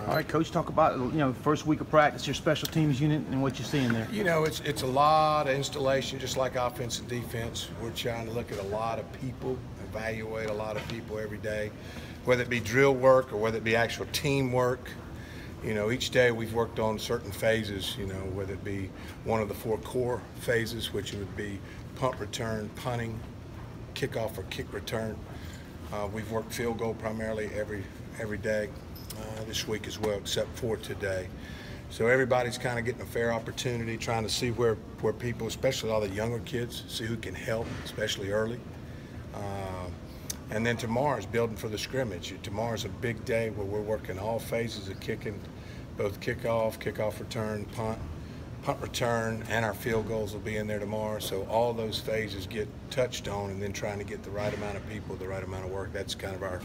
All right, Coach, talk about first week of practice, your special teams unit, and what you're seeing there. It's a lot of installation, just like offense and defense. We're trying to look at a lot of people, evaluate a lot of people every day, whether it be drill work or whether it be actual teamwork. Each day we've worked on certain phases, whether it be one of the 4 core phases, which would be punt return, punting, kickoff or kick return. We've worked field goal primarily every day this week as well, except for today. So everybody's kind of getting a fair opportunity, trying to see where people, especially all the younger kids, see who can help, especially early. And then tomorrow's building for the scrimmage. Tomorrow's a big day where we're working all phases of kicking, both kickoff return, punt return, and our field goals will be in there tomorrow. So all those phases get touched on, and then trying to get the right amount of people, the right amount of work. That's kind of our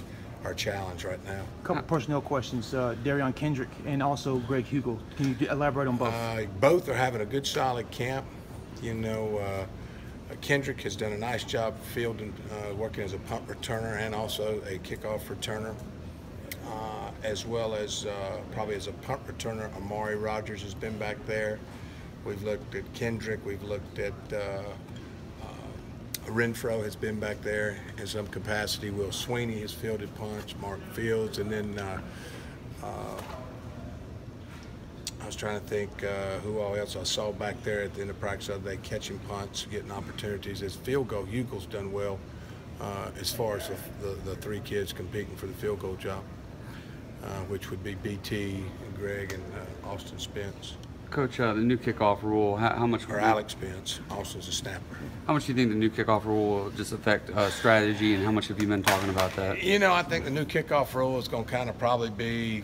challenge right now. A couple personnel questions. Darion Kendrick and also Greg Hugel. Can you elaborate on both? Both are having a good, solid camp. Kendrick has done a nice job fielding, working as a punt returner and also a kickoff returner, as well as probably as a punt returner. Amari Rogers has been back there. We've looked at Kendrick. We've looked at Renfro has been back there in some capacity. Will Sweeney has fielded punts. Mark Fields, and then I was trying to think who all else I saw back there at the end of practice the other day, catching punts, getting opportunities. As field goal, Hugel's done well as far as the 3 kids competing for the field goal job, which would be BT and Greg and Austin Spence. Coach, the new kickoff rule, how much? Or Alex Spence, Austin's a snapper. How much do you think the new kickoff rule will just affect strategy, and how much have you been talking about that? I think the new kickoff rule is going to kind of probably be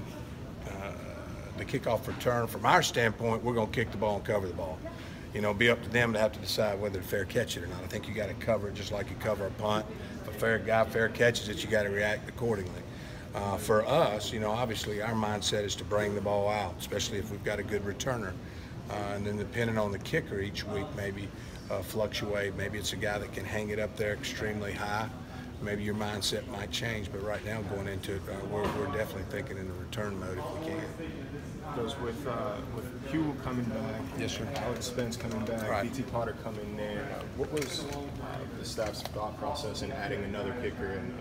the kickoff return. From our standpoint, we're going to kick the ball and cover the ball. Be up to them to have to decide whether to fair catch it or not. I think you got to cover it just like you cover a punt. If a fair catches it, you got to react accordingly. For us, obviously our mindset is to bring the ball out, especially if we've got a good returner. And then depending on the kicker each week, maybe fluctuate. Maybe it's a guy that can hang it up there extremely high. Maybe your mindset might change, but right now going into it, we're definitely thinking in the return mode if we can. Because with Hugh coming back, yes, sir. Alex Spence coming back, right. BT Potter coming there, what was the staff's thought process in adding another kicker and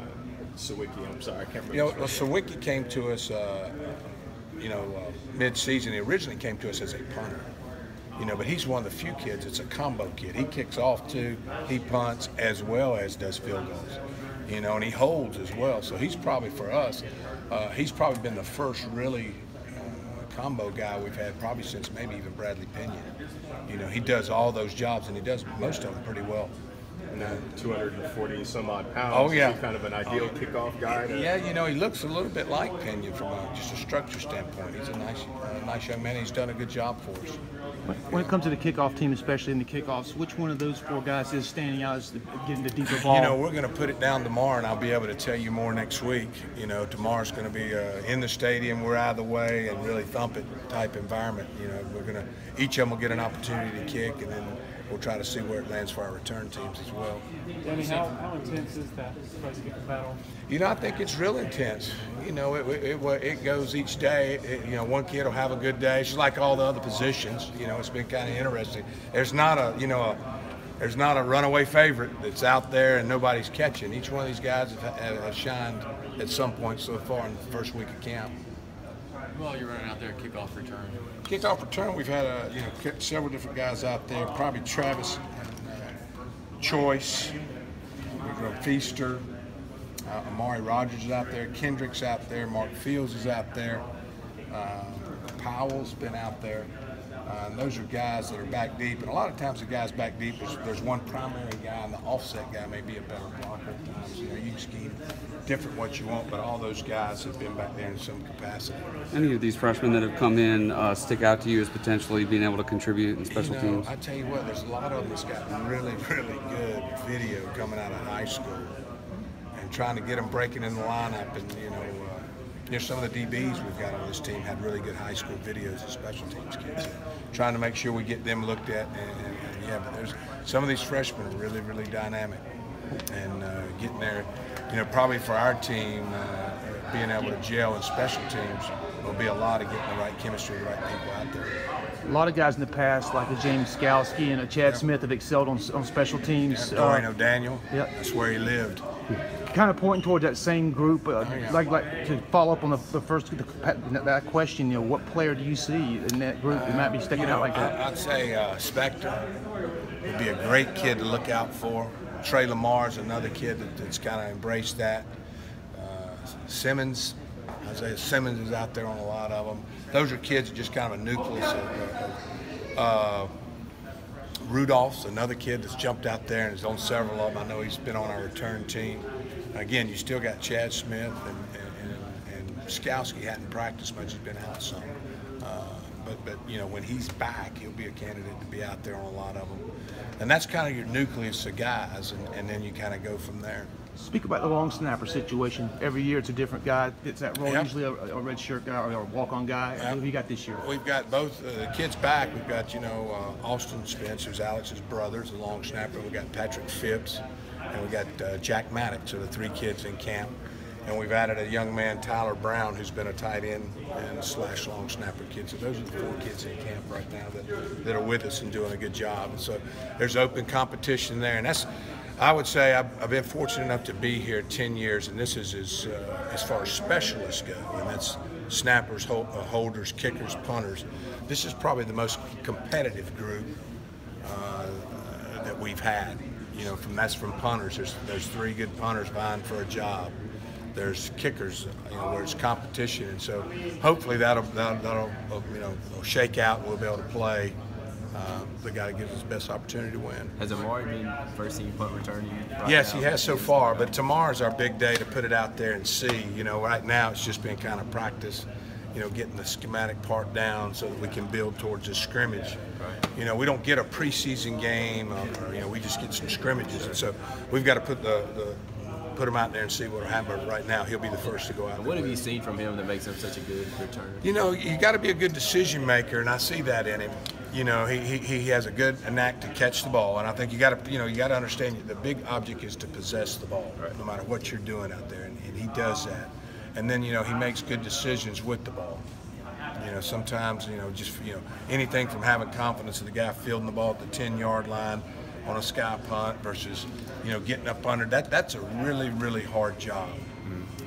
Sawicki? I'm sorry, I can't remember. Sawicki came to us, mid-season. He originally came to us as a punter. But he's one of the few kids. It's a combo kid. He kicks off too. He punts as well as does field goals. And he holds as well. So he's probably for us. He's probably been the first really combo guy we've had probably since maybe even Bradley Pinion. He does all those jobs and he does most of them pretty well. 240 some odd pounds. Oh yeah, is he kind of an ideal kickoff guy. Yeah, he looks a little bit like Pinion from just a structure standpoint. He's a nice young man. He's done a good job for us. When it comes to the kickoff team, especially in the kickoffs, which one of those 4 guys is standing out as getting the deeper ball? We're going to put it down tomorrow, and I'll be able to tell you more next week. Tomorrow's going to be in the stadium, we're out of the way, and really thump it type environment. Each of them will get an opportunity to kick, and then we'll try to see where it lands for our return teams as well. Danny, how intense is that battle? I think it's real intense. It goes each day. One kid will have a good day. It's just like all the other positions. It's been kind of interesting. There's not a runaway favorite that's out there and nobody's catching. Each one of these guys have shined at some point so far in the first week of camp. Well, you're running out there, kickoff return. Kickoff return, we've had several different guys out there. Probably Travis Choice, Feaster, Amari Rogers is out there, Kendrick's out there, Mark Fields is out there, Powell's been out there. And those are guys that are back deep. And a lot of times the guys back deep, there's one primary guy, and the offset guy may be a better blocker at times. You can scheme different what you want, but all those guys have been back there in some capacity. Any of these freshmen that have come in stick out to you as potentially being able to contribute in special teams? I tell you what, there's a lot of them that's got really, really good video coming out of high school, and trying to get them breaking in the lineup. And some of the DBs we've got on this team had really good high school videos of special teams kids. Trying to make sure we get them looked at, and yeah, but there's some of these freshmen are really, really dynamic, and getting there. Probably for our team, being able to gel in special teams will be a lot of getting the right chemistry, the right people out there. A lot of guys in the past, like a James Skalski and a Chad Smith, have excelled on special teams. Dorian O'Daniel, yep. That's where he lived. Kind of pointing toward that same group, like to follow up on that question, you know, what player do you see in that group that might be sticking out like that? I'd say Spector would be a great kid to look out for. Trey Lamar's another kid that's kind of embraced that. Simmons, Isaiah Simmons is out there on a lot of them. Those are kids that just kind of a nucleus of Rudolph's another kid that's jumped out there and is on several of them. I know he's been on our return team. Again, you still got Chad Smith and Skalski hadn't practiced much. He's been out some. But you know, when he's back, he'll be a candidate to be out there on a lot of them. And that's kind of your nucleus of guys, and then you kind of go from there. Speak about the long snapper situation. Every year it's a different guy. It's that role, yep. usually a red shirt guy or a walk-on guy. Yep. Who have you got this year? We've got both the kids back. We've got, you know, Austin Spence, who's Alex's brother, is a long snapper. We've got Patrick Phipps, and we got Jack Maddox, so the three kids in camp. And we've added a young man, Tyler Brown, who's been a tight end and / long snapper kid. So those are the 4 kids in camp right now that are with us and doing a good job. And so there's open competition there. And that's, I would say, I've been fortunate enough to be here 10 years, and this is as far as specialists go, and that's snappers, holders, kickers, punters. This is probably the most competitive group that we've had. You know, that's from punters. There's 3 good punters vying for a job. There's kickers, you know, where it's competition, and so hopefully that'll you know, shake out, and we'll be able to play the guy that gives us the best opportunity to win. Has Amari been first team punt returning? Yes, he has so far, but tomorrow's our big day to put it out there and see. You know, right now it's just been kind of practice, you know, getting the schematic part down so that we can build towards a scrimmage. Right. You know, we don't get a preseason game, or you know, we just get some scrimmages, and so we've got to put put him out there and see what will happen. Right now, he'll be the first to go out. What have you seen from him that makes him such a good returner? You know, you got to be a good decision maker, and I see that in him. You know, he has a good knack to catch the ball, and I think you got to understand the big object is to possess the ball, right, no matter what you're doing out there, and he does that. And then, you know, he makes good decisions with the ball. You know, sometimes, you know, just, you know, anything from having confidence of the guy fielding the ball at the 10-yard line on a sky punt versus, you know, getting up under that's a really, really hard job.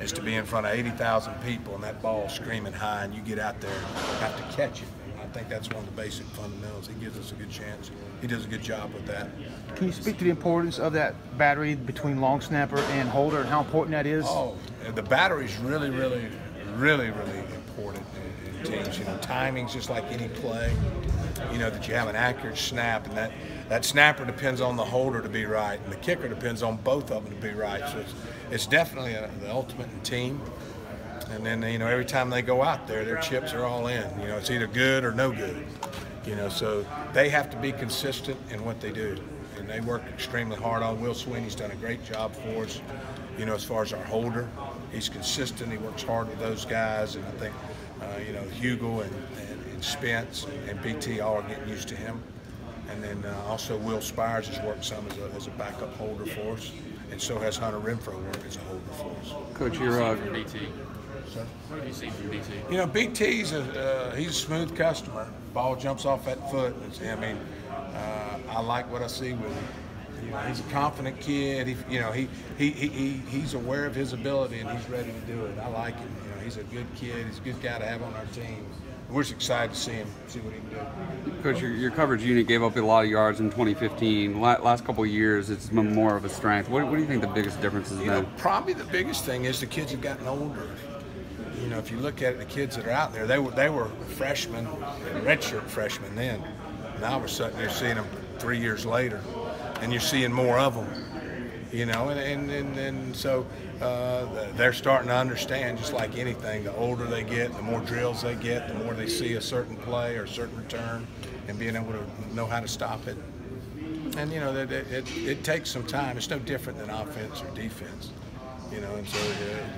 Is to be in front of 80,000 people and that ball screaming high, and you get out there and have to catch it. I think that's one of the basic fundamentals. He gives us a good chance. He does a good job with that. Can you speak to the importance of that battery between long snapper and holder and how important that is? Oh, the battery's really, really, really, really important in teams. You know, timing's just like any play. You know, that you have an accurate snap, and that snapper depends on the holder to be right, and the kicker depends on both of them to be right. So it's definitely the ultimate in team. And then, you know, every time they go out there, their chips are all in. You know, it's either good or no good. You know, so they have to be consistent in what they do. And they work extremely hard on. Will Sweeney's done a great job for us, you know, as far as our holder. He's consistent. He works hard with those guys. And I think, you know, Hugo and Spence and BT all are getting used to him. And then also Will Spires has worked some as a backup holder for us. And so has Hunter Renfro worked as a holder for us. Coach, you're BT. What do you see from BT? You know, BT's he's a smooth customer. Ball jumps off that foot. I mean, I like what I see with him. You know, he's a confident kid. He's aware of his ability and he's ready to do it. I like him. You know, he's a good kid. He's a good guy to have on our team. We're just excited to see him, see what he can do. Coach, your coverage unit gave up a lot of yards in 2015. Last couple of years, it's been more of a strength. What do you think the biggest difference has been? You know, probably the biggest thing is the kids have gotten older. You know, if you look at it, the kids that are out there, they were freshmen, redshirt freshmen then. Now we're sitting there seeing them 3 years later, and you're seeing more of them. You know, and so they're starting to understand, just like anything, the older they get, the more drills they get, the more they see a certain play or a certain return and being able to know how to stop it. And, you know, it takes some time. It's no different than offense or defense, you know, and so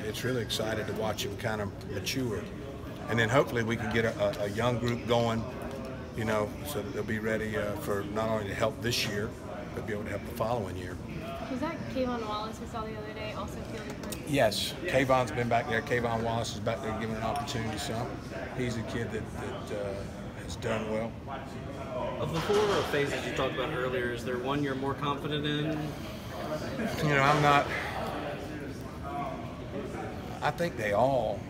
it's really excited to watch them kind of mature. And then hopefully we can get a young group going, you know, so that they'll be ready for not only to help this year, but be able to help the following year. Was that Kayvon Wallace we saw the other day also fielding hurt? Yes, Kayvon's been back there. Kayvon Wallace is back there giving an opportunity to some. He's a kid that has done well. Of the 4 phases you talked about earlier, is there one you're more confident in? You know, I'm not. I think they all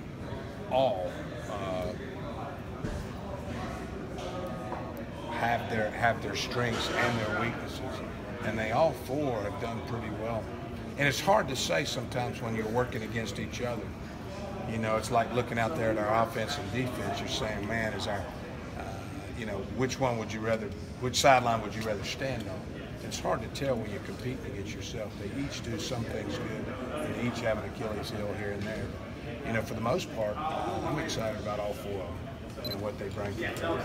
have their strengths and their weaknesses, and they all 4 have done pretty well. And it's hard to say sometimes when you're working against each other. You know, it's like looking out there at our offense and defense. You're saying, man, is our, you know, which sideline would you rather stand on? It's hard to tell when you're competing against yourself. They each do some things good, and they each have an Achilles heel here and there. You know, for the most part, I'm excited about all 4 of them and what they bring to the table.